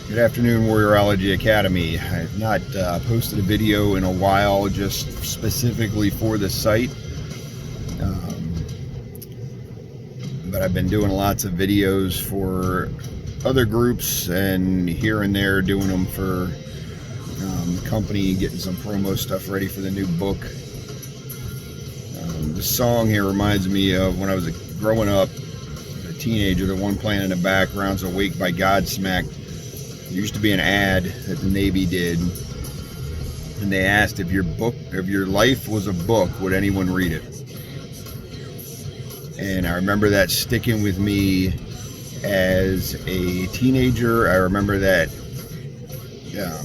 Good afternoon, Warriorology Academy. I have not posted a video in a while, just specifically for the site. Um, but I've been doing lots of videos for other groups and here and there doing them for the company, getting some promo stuff ready for the new book. This song here reminds me of when I was growing up, a teenager. The one playing in the background's "Awake" by Godsmack. There used to be an ad that the Navy did, and they asked if your life was a book, would anyone read it? And I remember that sticking with me as a teenager. I remember that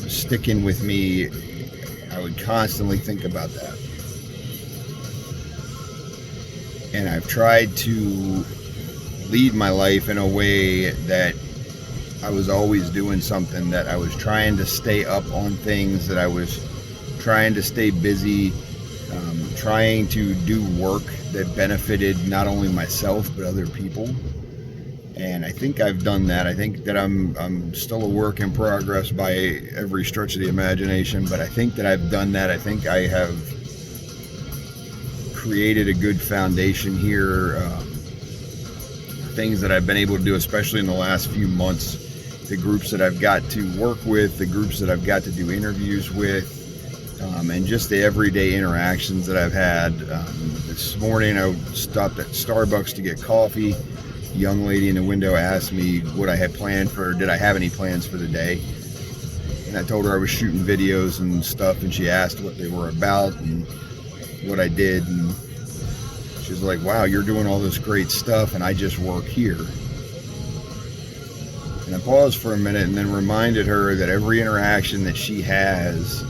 sticking with me. I would constantly think about that. And I've tried to lead my life in a way that I was always doing something, that I was trying to stay up on things, that I was trying to stay busy, trying to do work that benefited not only myself but other people. And I think I've done that. I think that I'm still a work in progress by every stretch of the imagination, but I think that I've done that. I think I have created a good foundation here. Things that I've been able to do, especially in the last few months, the groups that I've got to work with, the groups that I've got to do interviews with, and just the everyday interactions that I've had. This morning I stopped at Starbucks to get coffee. A young lady in the window asked me what I had planned did I have any plans for the day? And I told her I was shooting videos and stuff, and she asked what they were about and what I did, and she's like, wow, you're doing all this great stuff and I just work here. And I paused for a minute and then reminded her that every interaction that she has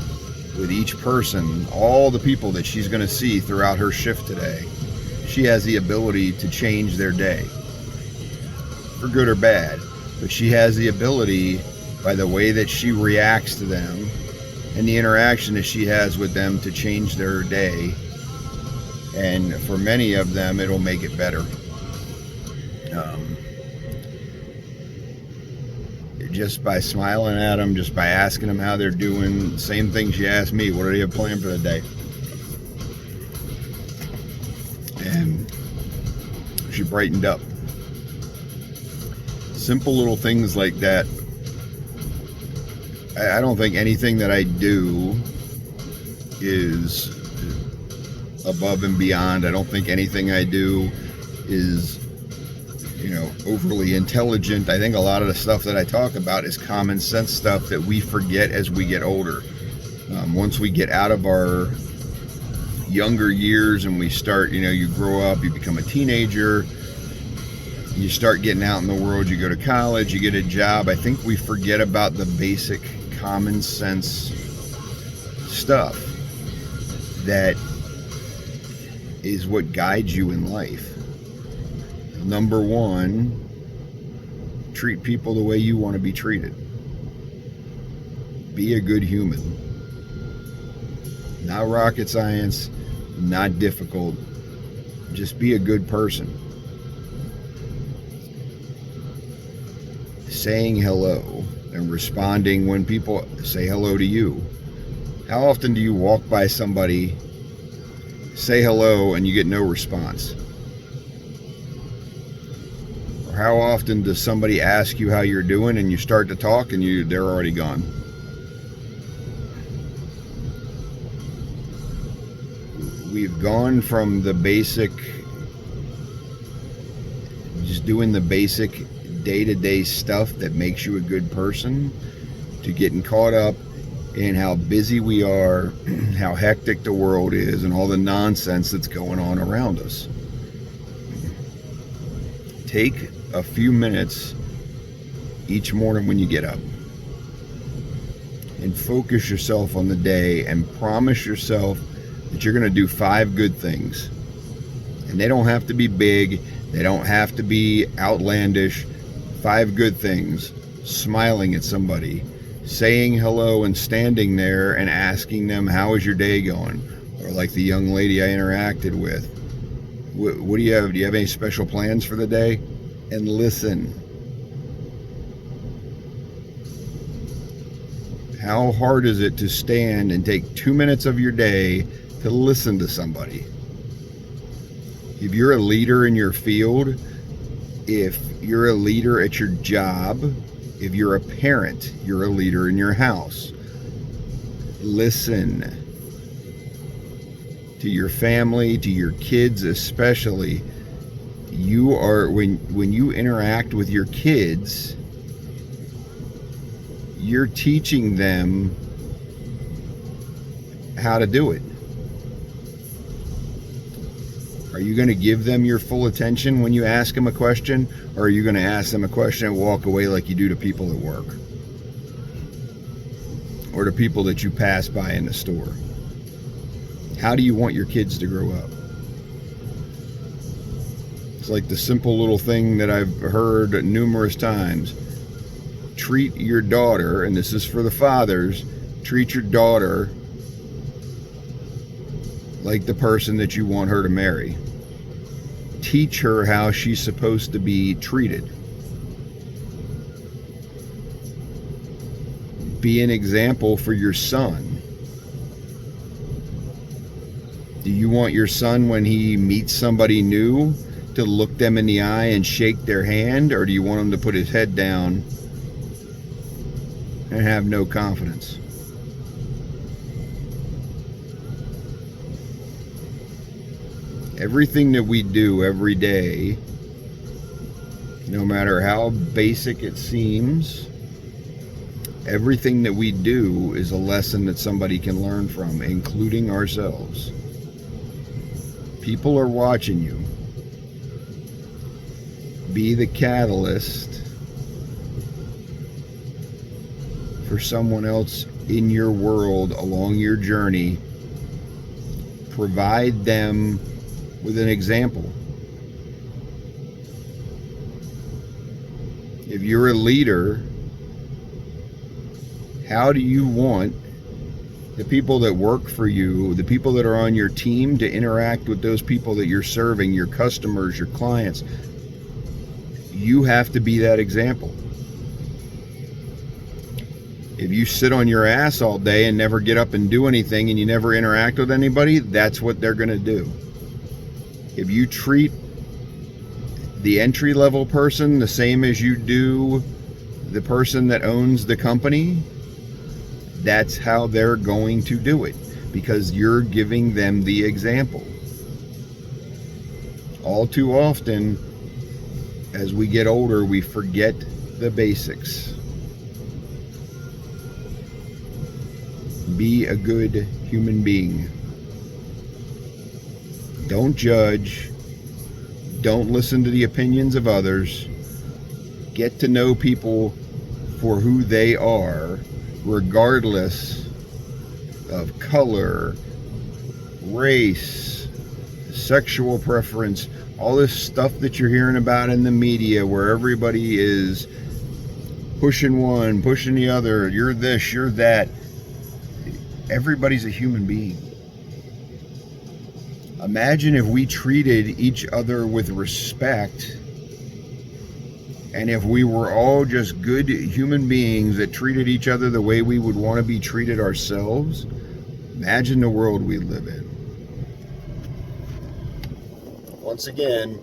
with each person, all the people that she's going to see throughout her shift today, she has the ability to change their day, for good or bad. But she has the ability, by the way that she reacts to them and the interaction that she has with them, to change their day. And for many of them, it'll make it better. Just by smiling at them, just by asking them how they're doing. Same thing she asked me, what do you have planned for the day? And she brightened up. Simple little things like that. I don't think anything that I do is above and beyond. I don't think anything I do is, overly intelligent. I think a lot of the stuff that I talk about is common sense stuff that we forget as we get older. Once we get out of our younger years and we start, you grow up, you become a teenager, you start getting out in the world, you go to college, you get a job, I think we forget about the basic common sense stuff that is what guides you in life. Number one, treat people the way you want to be treated. Be a good human. Not rocket science, not difficult. Just be a good person. Saying hello and responding when people say hello to you. How often do you walk by somebody, say hello, and you get no response? Or how often does somebody ask you how you're doing and you start to talk and they're already gone? We've gone from the basic, just doing the basic day-to-day stuff that makes you a good person, to getting caught up in how busy we are, how hectic the world is, and all the nonsense that's going on around us. Take a few minutes each morning when you get up and focus yourself on the day and promise yourself that you're going to do 5 good things. And they don't have to be big, they don't have to be outlandish. 5 good things. Smiling at somebody, saying hello and standing there and asking them, how is your day going? Or like the young lady I interacted with, what do you have? Do you have any special plans for the day? And listen. How hard is it to stand and take 2 minutes of your day to listen to somebody? If you're a leader in your field, if you're a leader at your job, if you're a parent, you're a leader in your house. Listen to your family, to your kids especially. You are, when you interact with your kids, you're teaching them how to do it. Are you going to give them your full attention when you ask them a question? Or are you going to ask them a question and walk away like you do to people at work? Or to people that you pass by in the store? How do you want your kids to grow up? It's like the simple little thing that I've heard numerous times. Treat your daughter, and this is for the fathers, treat your daughter like the person that you want her to marry. Teach her how she's supposed to be treated. Be an example for your son. Do you want your son, when he meets somebody new, to look them in the eye and shake their hand? Or do you want him to put his head down and have no confidence? Everything that we do every day, no matter how basic it seems, everything that we do is a lesson that somebody can learn from, including ourselves. People are watching you. Be the catalyst for someone else in your world along your journey. Provide them with an example. If you're a leader, how do you want the people that work for you, the people that are on your team, to interact with those people that you're serving, your customers, your clients? You have to be that example. If you sit on your ass all day and never get up and do anything, and you never interact with anybody, that's what they're going to do. If you treat the entry-level person the same as you do the person that owns the company, that's how they're going to do it, because you're giving them the example. All too often, as we get older, we forget the basics. Be a good human being. Don't judge. Don't listen to the opinions of others. Get to know people for who they are, regardless of color, race, sexual preference, all this stuff that you're hearing about in the media, where everybody is pushing one, pushing the other, you're this, you're that. Everybody's a human being. Imagine if we treated each other with respect, and if we were all just good human beings that treated each other the way we would want to be treated ourselves. Imagine the world we live in. Once again,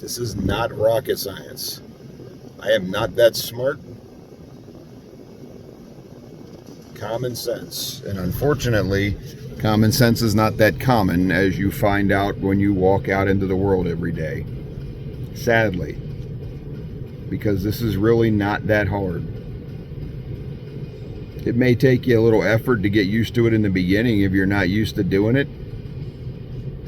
this is not rocket science. I am not that smart. Common sense. And unfortunately, common sense is not that common, as you find out when you walk out into the world every day. Sadly. Because this is really not that hard. It may take you a little effort to get used to it in the beginning if you're not used to doing it.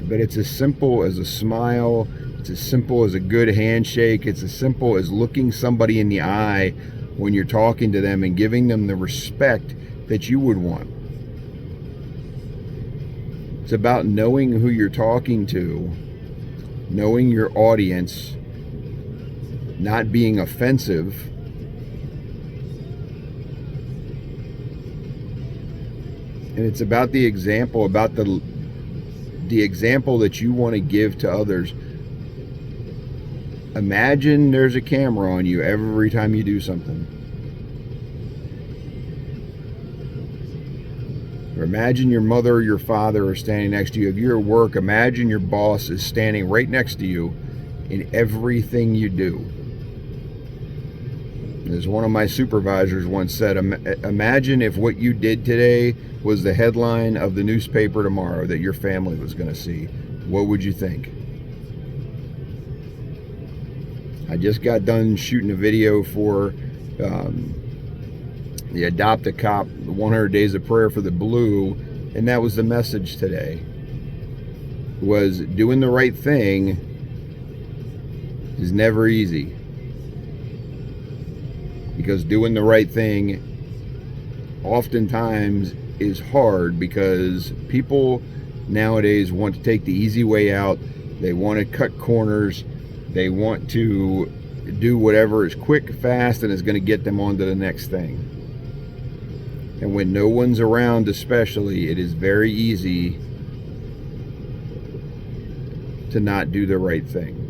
But it's as simple as a smile. It's as simple as a good handshake. It's as simple as looking somebody in the eye when you're talking to them and giving them the respect that you would want. It's about knowing who you're talking to, knowing your audience, not being offensive, and it's about the example, about the example that you want to give to others. Imagine there's a camera on you every time you do something. Or imagine your mother or your father are standing next to you. If you're at work, imagine your boss is standing right next to you in everything you do. As one of my supervisors once said, imagine if what you did today was the headline of the newspaper tomorrow that your family was going to see. What would you think? I just got done shooting a video for the Adopt a Cop, 100 Days of Prayer for the Blue, and that was the message today. Was doing the right thing is never easy. Because doing the right thing oftentimes is hard, because people nowadays want to take the easy way out. They want to cut corners. They want to do whatever is quick, fast, and is going to get them on to the next thing. And when no one's around especially, it is very easy to not do the right thing.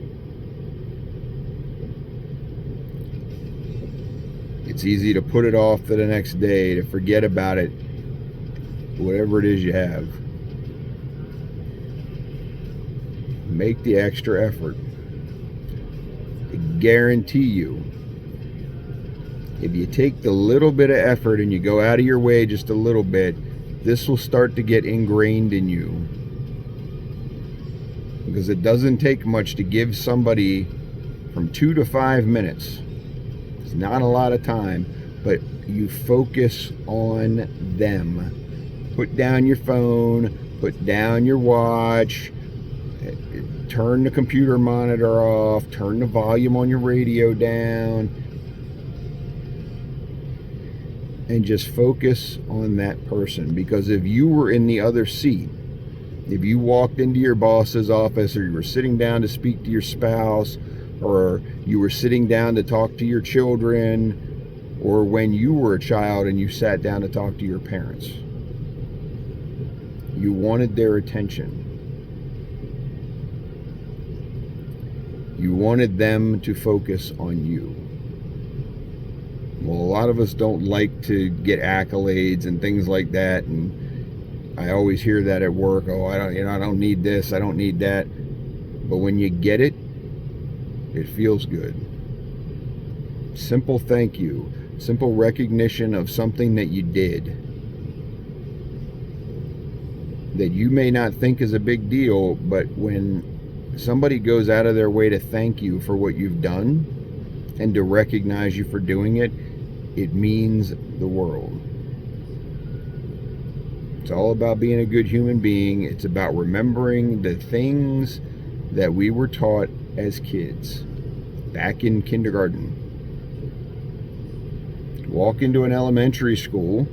It's easy to put it off to the next day, to forget about it, whatever it is you have. Make the extra effort. I guarantee you, if you take the little bit of effort and you go out of your way just a little bit, this will start to get ingrained in you. Because it doesn't take much to give somebody from 2 to 5 minutes. It's not a lot of time, but you focus on them. Put down your phone, put down your watch, turn the computer monitor off, turn the volume on your radio down, and just focus on that person. Because if you were in the other seat, if you walked into your boss's office, or you were sitting down to speak to your spouse, or you were sitting down to talk to your children, or when you were a child and you sat down to talk to your parents, you wanted their attention. You wanted them to focus on you. Well, a lot of us don't like to get accolades and things like that, and I always hear that at work. Oh, I don't need this, I don't need that. But when you get it, it feels good. Simple thank you, simple recognition of something that you did that you may not think is a big deal, but when somebody goes out of their way to thank you for what you've done and to recognize you for doing it, it means the world. It's all about being a good human being. It's about remembering the things that we were taught as kids back in kindergarten. Walk into an elementary school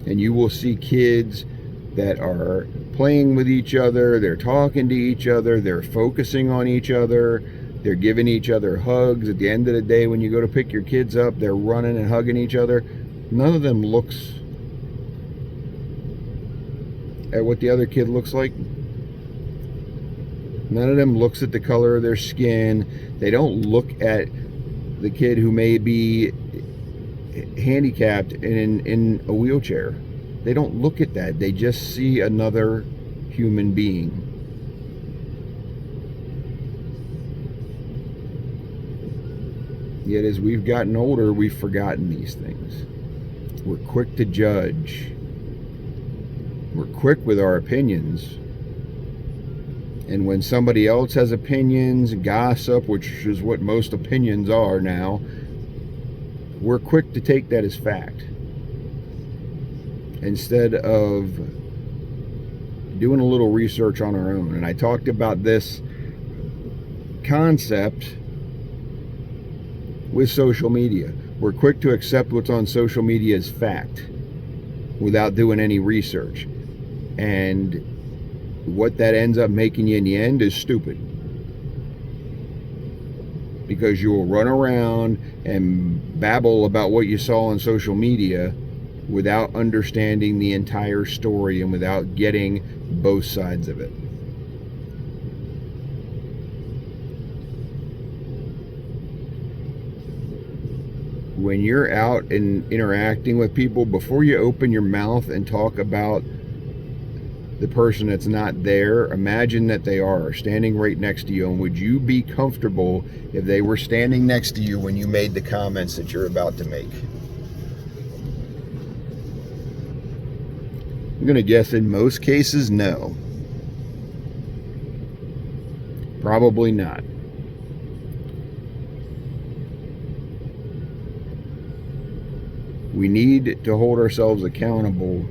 and you will see kids that are playing with each other, they're talking to each other, they're focusing on each other, they're giving each other hugs. At the end of the day, when you go to pick your kids up, they're running and hugging each other. None of them looks at what the other kid looks like. None of them looks at the color of their skin. They don't look at the kid who may be handicapped in a wheelchair. They don't look at that. They just see another human being. Yet as we've gotten older, we've forgotten these things. We're quick to judge. We're quick with our opinions. And when somebody else has opinions, gossip, which is what most opinions are now, we're quick to take that as fact, instead of doing a little research on our own. And I talked about this concept with social media. We're quick to accept what's on social media as fact without doing any research. And what that ends up making you in the end is stupid. Because you will run around and babble about what you saw on social media without understanding the entire story and without getting both sides of it. when you're out and interacting with people, before you open your mouth and talk about the person that's not there, imagine that they are standing right next to you. And would you be comfortable if they were standing next to you when you made the comments that you're about to make? I'm going to guess in most cases, no. Probably not. We need to hold ourselves accountable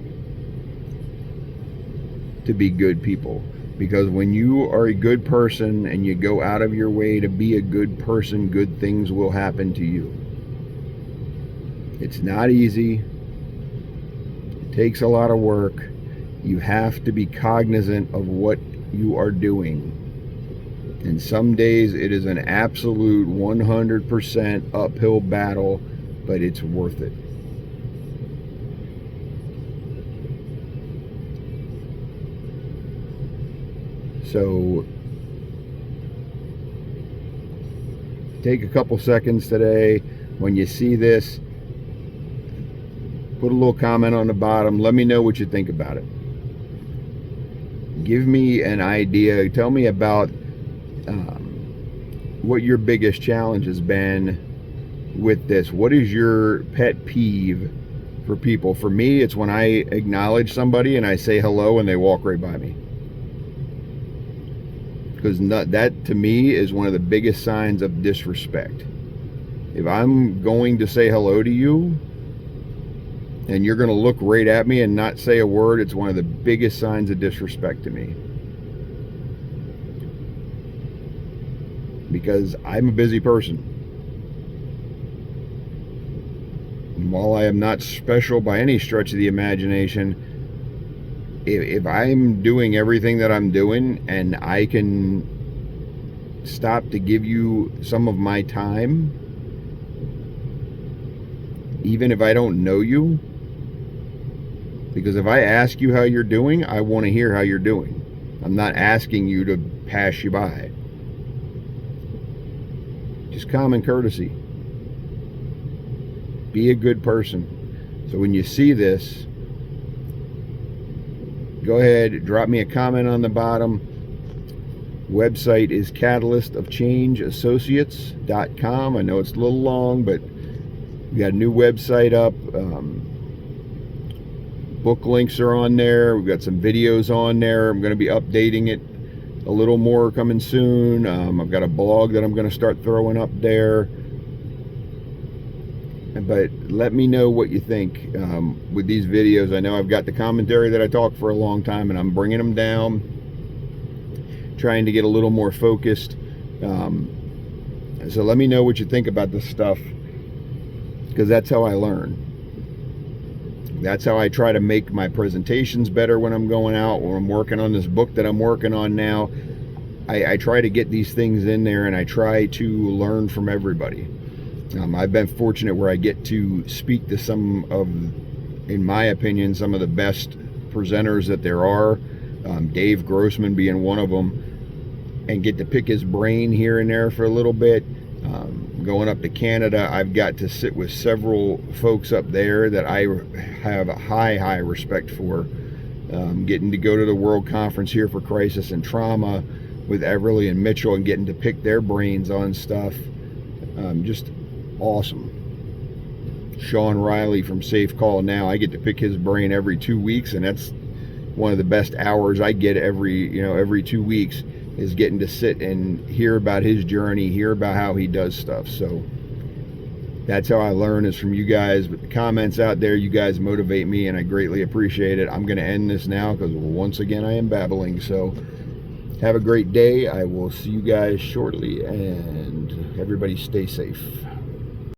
to be good people, because when you are a good person and you go out of your way to be a good person, good things will happen to you. It's not easy. It takes a lot of work. You have to be cognizant of what you are doing. And some days it is an absolute 100% uphill battle, but it's worth it. So take a couple seconds today when you see this, put a little comment on the bottom, let me know what you think about it. Give me an idea, tell me about what your biggest challenge has been with this. What is your pet peeve for people? For me, it's when I acknowledge somebody and I say hello and they walk right by me. Because that to me is one of the biggest signs of disrespect. If I'm going to say hello to you and you're going to look right at me and not say a word, it's one of the biggest signs of disrespect to me. Because I'm a busy person. And while I am not special by any stretch of the imagination, if I'm doing everything that I'm doing and I can stop to give you some of my time, even if I don't know you, because if I ask you how you're doing, I want to hear how you're doing. I'm not asking you to pass you by. Just common courtesy. Be a good person. So when you see this, go ahead, drop me a comment on the bottom. Website is catalystofchangeassociates.com. I know it's a little long, but we got a new website up. Book links are on there. We've got some videos on there. I'm going to be updating it a little more coming soon. I've got a blog that I'm going to start throwing up there. But let me know what you think with these videos. I know I've got the commentary that I talked for a long time, and I'm bringing them down, trying to get a little more focused. So let me know what you think about this stuff, because that's how I learn. That's how I try to make my presentations better when I'm going out, when I'm working on this book that I'm working on now. I try to get these things in there, and I try to learn from everybody. I've been fortunate where I get to speak to some of, in my opinion, some of the best presenters that there are, Dave Grossman being one of them, and get to pick his brain here and there for a little bit. Going up to Canada, I've got to sit with several folks up there that I have a high respect for. Getting to go to the World Conference here for Crisis and Trauma with Everly and Mitchell and getting to pick their brains on stuff. Just awesome. Sean Riley from Safe Call Now, I get to pick his brain every 2 weeks, and that's one of the best hours I get every 2 weeks, is getting to sit and hear about his journey, hear about how he does stuff. So that's how I learn, is from you guys. But the comments out there, you guys motivate me, and I greatly appreciate it. I'm going to end this now because once again I am babbling. So have a great day. I will see you guys shortly, and everybody stay safe.